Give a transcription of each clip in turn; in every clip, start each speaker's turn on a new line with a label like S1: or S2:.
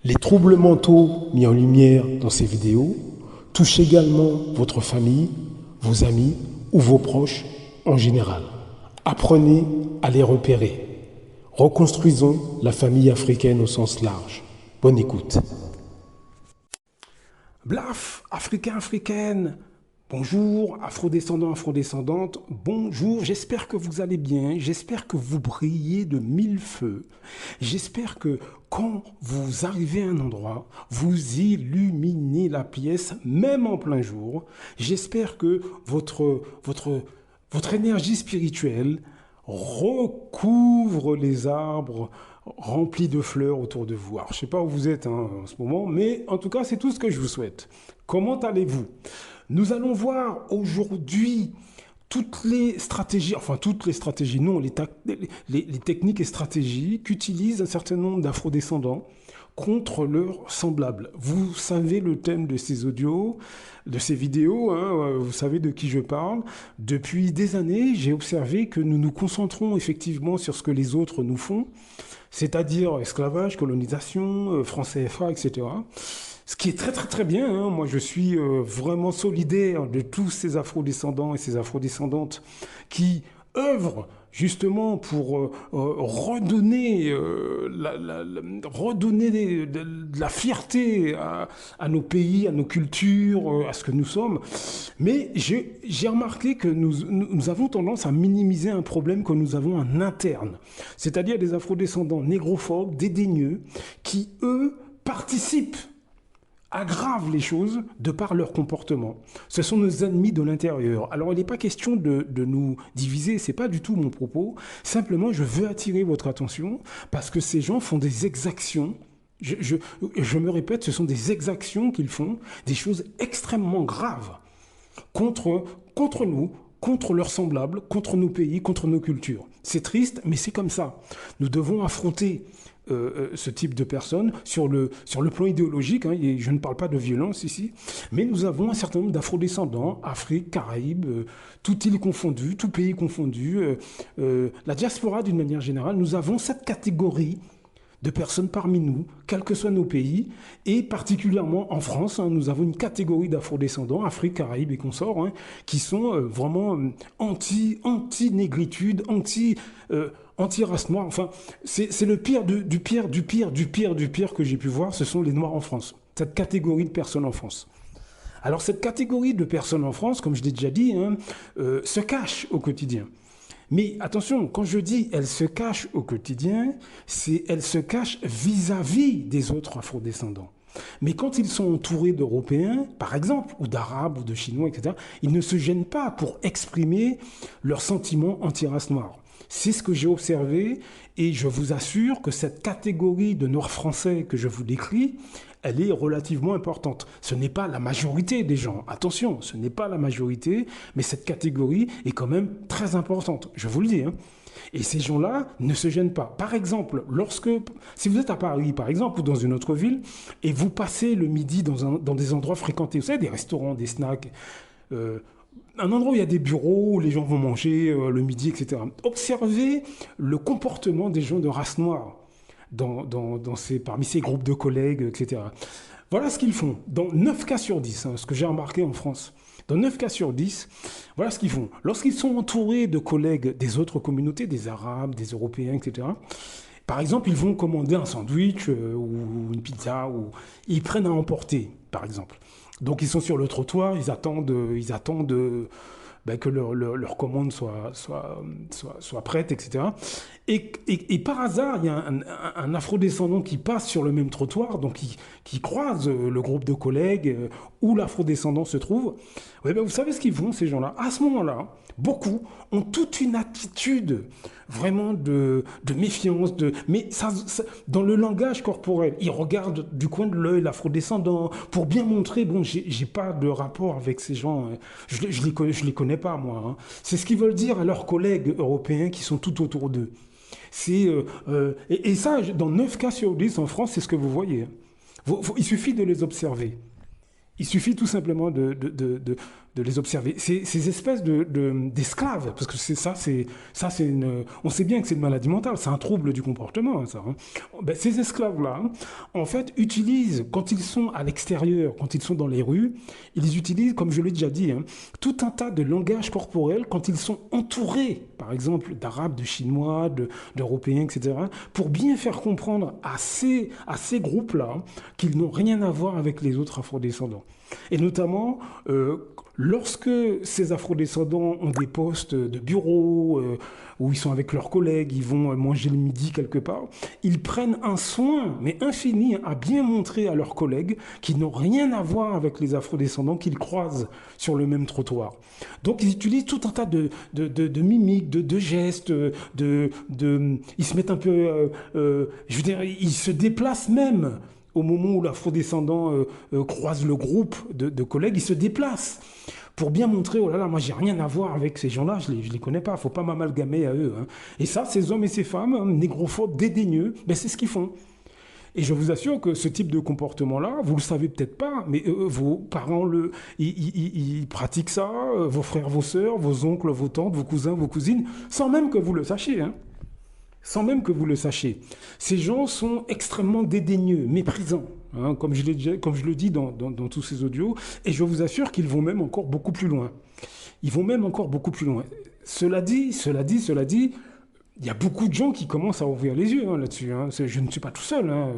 S1: Les troubles mentaux mis en lumière dans ces vidéos touchent également votre famille, vos amis ou vos proches en général. Apprenez à les repérer. Reconstruisons la famille africaine au sens large. Bonne écoute. Blaf, Africain, Africaine. Bonjour, afrodescendants, afrodescendantes. Bonjour, j'espère que vous allez bien. J'espère que vous brillez de mille feux. J'espère que quand vous arrivez à un endroit, vous illuminez la pièce, même en plein jour. J'espère que votre énergie spirituelle recouvre les arbres remplis de fleurs autour de vous. Alors, je ne sais pas où vous êtes en ce moment, mais en tout cas, c'est tout ce que je vous souhaite. Comment allez-vous ? Nous allons voir aujourd'hui toutes les stratégies, non, les techniques et stratégies qu'utilisent un certain nombre d'afrodescendants contre leurs semblables. Vous savez le thème de ces audios, de ces vidéos, vous savez de qui je parle. Depuis des années, j'ai observé que nous nous concentrons effectivement sur ce que les autres nous font, c'est-à-dire esclavage, colonisation, franc CFA, etc. Ce qui est très très très bien, moi je suis vraiment solidaire de tous ces afrodescendants et ces afrodescendantes qui œuvrent justement pour redonner, de la fierté à nos pays, à nos cultures, à ce que nous sommes. Mais j'ai remarqué que nous avons tendance à minimiser un problème que nous avons en interne, c'est-à-dire des afrodescendants négrophobes, dédaigneux, qui eux participent aggravent les choses de par leur comportement. Ce sont nos ennemis de l'intérieur. Alors, il n'est pas question de nous diviser, ce n'est pas du tout mon propos. Simplement, je veux attirer votre attention parce que ces gens font des exactions. Je me répète, ce sont des exactions qu'ils font, des choses extrêmement graves contre nous, contre leurs semblables, contre nos pays, contre nos cultures. C'est triste, mais c'est comme ça. Nous devons affronter ce type de personnes sur le plan idéologique, et je ne parle pas de violence ici, mais nous avons un certain nombre d'afrodescendants, Afrique, Caraïbes, toutes îles confondues, tout pays confondu, la diaspora d'une manière générale. Nous avons cette catégorie de personnes parmi nous, quels que soient nos pays, et particulièrement en France, nous avons une catégorie d'afrodescendants, Afrique, Caraïbes et consorts, qui sont vraiment anti-négritude, anti-race noire. Enfin, c'est le pire du pire que j'ai pu voir, ce sont les Noirs en France, cette catégorie de personnes en France. Alors cette catégorie de personnes en France, comme je l'ai déjà dit, se cache au quotidien. Mais attention, quand je dis elle se cache au quotidien, c'est elle se cache vis-à-vis des autres afrodescendants. Mais quand ils sont entourés d'Européens, par exemple, ou d'Arabes, ou de Chinois, etc., ils ne se gênent pas pour exprimer leurs sentiments anti-race noire. C'est ce que j'ai observé et je vous assure que cette catégorie de Noirs français que je vous décris, elle est relativement importante. Ce n'est pas la majorité des gens, attention, ce n'est pas la majorité, mais cette catégorie est quand même très importante, je vous le dis. Et ces gens-là ne se gênent pas. Par exemple, si vous êtes à Paris, par exemple, ou dans une autre ville, et vous passez le midi dans des endroits fréquentés, vous savez, des restaurants, des snacks, un endroit où il y a des bureaux, où les gens vont manger le midi, etc. Observez le comportement des gens de race noire parmi ces groupes de collègues, etc. Voilà ce qu'ils font. Dans 9 cas sur 10, ce que j'ai remarqué en France, dans 9 cas sur 10, voilà ce qu'ils font. Lorsqu'ils sont entourés de collègues des autres communautés, des Arabes, des Européens, etc., par exemple, ils vont commander un sandwich ou une pizza, ou ils prennent à emporter, par exemple. Donc ils sont sur le trottoir, ils attendent que leur commande soit prête, etc. Et par hasard, il y a un afrodescendant qui passe sur le même trottoir, donc qui croise le groupe de collègues où l'afrodescendant se trouve. Ouais, vous savez ce qu'ils font, ces gens-là ? À ce moment-là, beaucoup ont toute une attitude vraiment de méfiance, mais dans le langage corporel, ils regardent du coin de l'œil l'afrodescendant pour bien montrer, bon, j'ai pas de rapport avec ces gens, je les connais pas, moi. C'est ce qu'ils veulent dire à leurs collègues européens qui sont tout autour d'eux. Et ça, dans 9 cas sur 10 en France, c'est ce que vous voyez. Il suffit de les observer. Il suffit tout simplement les observer. Ces espèces d'esclaves, parce que on sait bien que c'est une maladie mentale, c'est un trouble du comportement, ça. Hein. Ben, ces esclaves-là, hein, en fait, utilisent, quand ils sont à l'extérieur, quand ils sont dans les rues, ils utilisent, comme je l'ai déjà dit, hein, tout un tas de langage corporel quand ils sont entourés, par exemple, d'Arabes, de Chinois, d'Européens, etc., pour bien faire comprendre à ces groupes-là qu'ils n'ont rien à voir avec les autres afrodescendants. Et notamment, lorsque ces afrodescendants ont des postes de bureau, où ils sont avec leurs collègues, ils vont manger le midi quelque part, ils prennent un soin, mais infini, à bien montrer à leurs collègues qu'ils n'ont rien à voir avec les afrodescendants qu'ils croisent sur le même trottoir. Donc ils utilisent tout un tas de mimiques, de gestes, ils se mettent un peu... je veux dire, ils se déplacent même au moment où l'afrodescendant croise le groupe de collègues, il se déplace pour bien montrer, oh là là, moi j'ai rien à voir avec ces gens-là, je les connais pas, faut pas m'amalgamer à eux. Hein. Et ça, ces hommes et ces femmes, hein, négrophobes, dédaigneux, ben c'est ce qu'ils font. Et je vous assure que ce type de comportement-là, vous le savez peut-être pas, mais vos parents ils pratiquent ça, vos frères, vos sœurs, vos oncles, vos tantes, vos cousins, vos cousines, sans même que vous le sachiez. Hein. Sans même que vous le sachiez. Ces gens sont extrêmement dédaigneux, méprisants, hein, comme je le dis dans tous ces audios, et je vous assure qu'ils vont même encore beaucoup plus loin. Ils vont même encore beaucoup plus loin. Cela dit, il y a beaucoup de gens qui commencent à ouvrir les yeux hein, là-dessus. Hein. Je ne suis pas tout seul. Hein.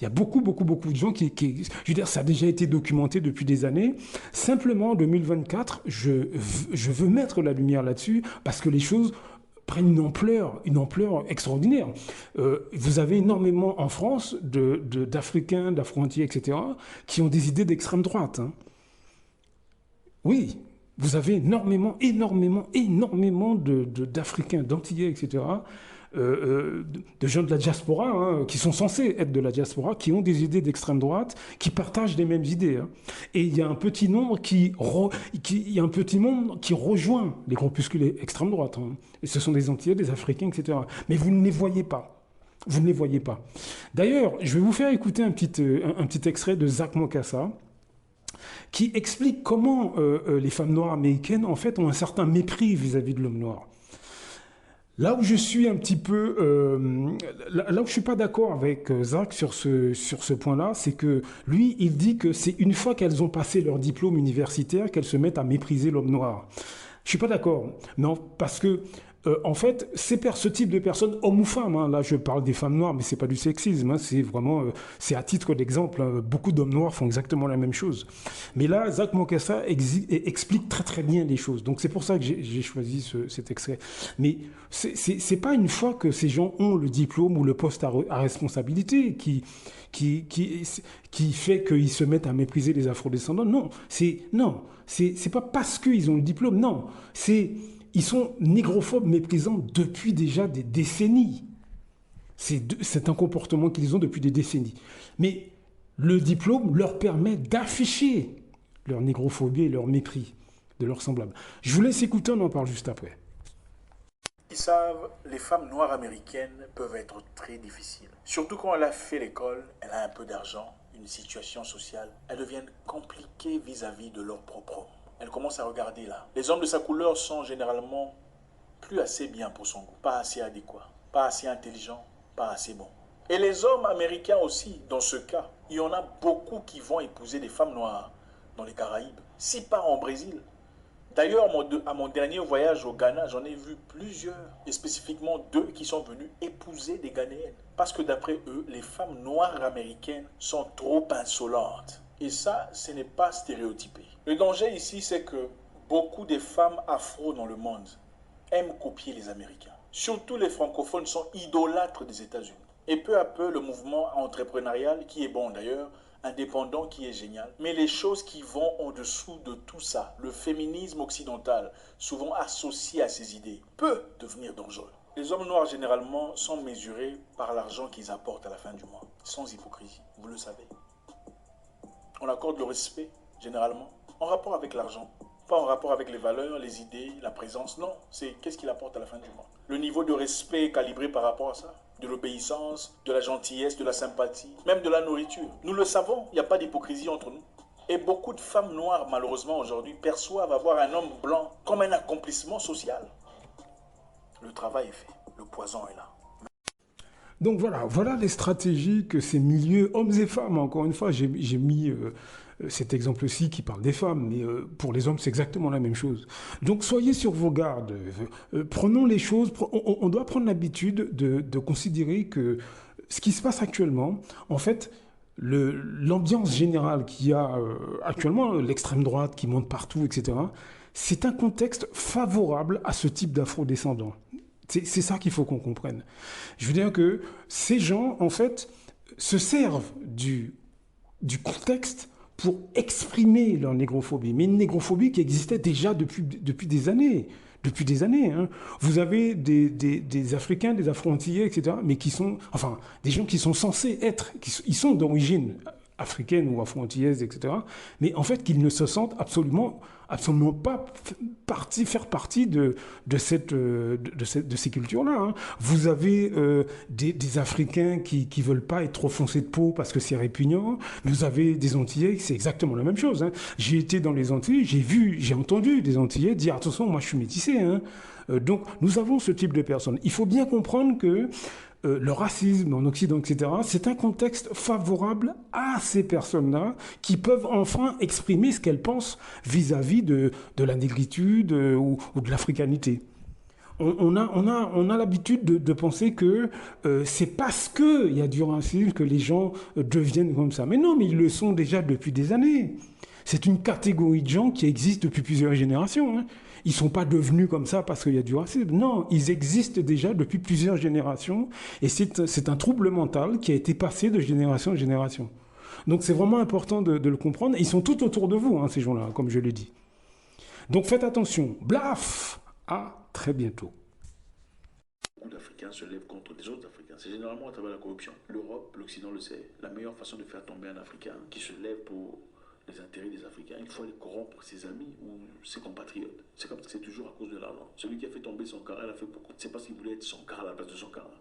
S1: Il y a beaucoup de gens qui... Je veux dire, ça a déjà été documenté depuis des années. Simplement, en 2024, je veux mettre la lumière là-dessus parce que les choses prennent une ampleur extraordinaire. Vous avez énormément en France d'Africains, d'Afro-Antillais, etc., qui ont des idées d'extrême droite. Hein. Oui, vous avez énormément d'Africains, d'Antillais, etc., de gens de la diaspora, hein, qui sont censés être de la diaspora, qui ont des idées d'extrême droite, qui partagent les mêmes idées. Hein. Et il y a un petit nombre qui rejoint les groupuscules extrême droite. Hein. Et ce sont des Antillais, des Africains, etc. Mais vous ne les voyez pas. Vous ne les voyez pas. D'ailleurs, je vais vous faire écouter un petit extrait de Zach Mokassa, qui explique comment les femmes noires américaines, en fait, ont un certain mépris vis-à-vis de l'homme noir. Là où je suis un petit peu... là où je suis pas d'accord avec Zach sur ce point-là, c'est que lui, il dit que c'est une fois qu'elles ont passé leur diplôme universitaire qu'elles se mettent à mépriser l'homme noir. Je suis pas d'accord. Non, parce que... en fait, ce type de personnes, hommes ou femmes, hein, là je parle des femmes noires, mais c'est pas du sexisme, hein, c'est vraiment, c'est à titre d'exemple, hein, beaucoup d'hommes noirs font exactement la même chose. Mais là, Zach Mokassa explique très très bien les choses, donc c'est pour ça que j'ai choisi cet extrait. Mais c'est pas une fois que ces gens ont le diplôme ou le poste à responsabilité qui fait qu'ils se mettent à mépriser les afrodescendants. Non, c'est pas parce qu'ils ont le diplôme, non, ils sont négrophobes méprisants depuis déjà des décennies. C'est un comportement qu'ils ont depuis des décennies. Mais le diplôme leur permet d'afficher leur négrophobie et leur mépris de leurs semblables. Je vous laisse écouter, on en parle juste après.
S2: Ils savent, les femmes noires américaines peuvent être très difficiles. Surtout quand elle a fait l'école, elle a un peu d'argent, une situation sociale. Elles deviennent compliquées vis-à-vis de leurs propres hommes. Elle commence à regarder là. Les hommes de sa couleur sont généralement plus assez bien pour son goût, pas assez adéquats, pas assez intelligents, pas assez bons. Et les hommes américains aussi, dans ce cas, il y en a beaucoup qui vont épouser des femmes noires dans les Caraïbes, si pas en Brésil. D'ailleurs, à mon dernier voyage au Ghana, j'en ai vu plusieurs, et spécifiquement 2 qui sont venus épouser des Ghanéennes. Parce que d'après eux, les femmes noires américaines sont trop insolentes. Et ça, ce n'est pas stéréotypé. Le danger ici, c'est que beaucoup de femmes afro dans le monde aiment copier les Américains. Surtout les francophones sont idolâtres des États-Unis. Et peu à peu, le mouvement entrepreneurial, qui est bon d'ailleurs, indépendant, qui est génial. Mais les choses qui vont au-dessous de tout ça, le féminisme occidental, souvent associé à ces idées, peut devenir dangereux. Les hommes noirs, généralement, sont mesurés par l'argent qu'ils apportent à la fin du mois, sans hypocrisie, vous le savez. On accorde le respect, généralement, en rapport avec l'argent. Pas en rapport avec les valeurs, les idées, la présence. Non, c'est qu'est-ce qu'il apporte à la fin du mois. Le niveau de respect est calibré par rapport à ça. De l'obéissance, de la gentillesse, de la sympathie, même de la nourriture. Nous le savons, il n'y a pas d'hypocrisie entre nous. Et beaucoup de femmes noires, malheureusement, aujourd'hui, perçoivent avoir un homme blanc comme un accomplissement social. Le travail est fait, le poison est là.
S1: Donc voilà les stratégies que ces milieux, hommes et femmes, encore une fois, j'ai mis cet exemple-ci qui parle des femmes, mais pour les hommes, c'est exactement la même chose. Donc soyez sur vos gardes, prenons les choses, on doit prendre l'habitude de considérer que ce qui se passe actuellement, en fait, l'ambiance générale qu'il y a actuellement, l'extrême droite qui monte partout, etc., c'est un contexte favorable à ce type d'afro-descendants. C'est ça qu'il faut qu'on comprenne. Je veux dire que ces gens, en fait, se servent du contexte pour exprimer leur négrophobie. Mais une négrophobie qui existait déjà depuis des années. Depuis des années. Hein. Vous avez des Africains, des Afro-Antillais, etc., mais qui sont, enfin, des gens qui sont censés être, ils sont d'origine africaine ou afro-antillaise, etc., mais en fait qu'ils ne se sentent absolument pas faire partie de ces cultures-là. Hein. Vous avez des Africains qui ne veulent pas être trop foncés de peau parce que c'est répugnant, mais vous avez des Antillais, c'est exactement la même chose. Hein. J'ai été dans les Antilles, j'ai entendu des Antillais dire attention, moi je suis métissé. Hein. Donc nous avons ce type de personnes. Il faut bien comprendre que le racisme en Occident, etc., c'est un contexte favorable à ces personnes-là qui peuvent enfin exprimer ce qu'elles pensent vis-à-vis de la négritude ou de l'africanité. On a l'habitude de penser que c'est parce qu'il y a du racisme que les gens deviennent comme ça. Mais non, mais ils le sont déjà depuis des années. C'est une catégorie de gens qui existe depuis plusieurs générations. Hein. Ils ne sont pas devenus comme ça parce qu'il y a du racisme. Non, ils existent déjà depuis plusieurs générations et c'est un trouble mental qui a été passé de génération en génération. Donc c'est vraiment important de le comprendre. Ils sont tout autour de vous, hein, ces gens-là, comme je l'ai dit. Donc faites attention. Blaf! À très bientôt.
S2: Beaucoup d'Africains se lèvent contre des autres Africains. C'est généralement à travers la corruption. L'Europe, l'Occident le sait. La meilleure façon de faire tomber un Africain qui se lève pour les intérêts des Africains, il faut aller corrompre ses amis ou ses compatriotes. C'est comme ça que c'est toujours à cause de l'argent. Celui qui a fait tomber son cara, il a fait pourquoi? C'est parce qu'il voulait être son cara à la place de son cara.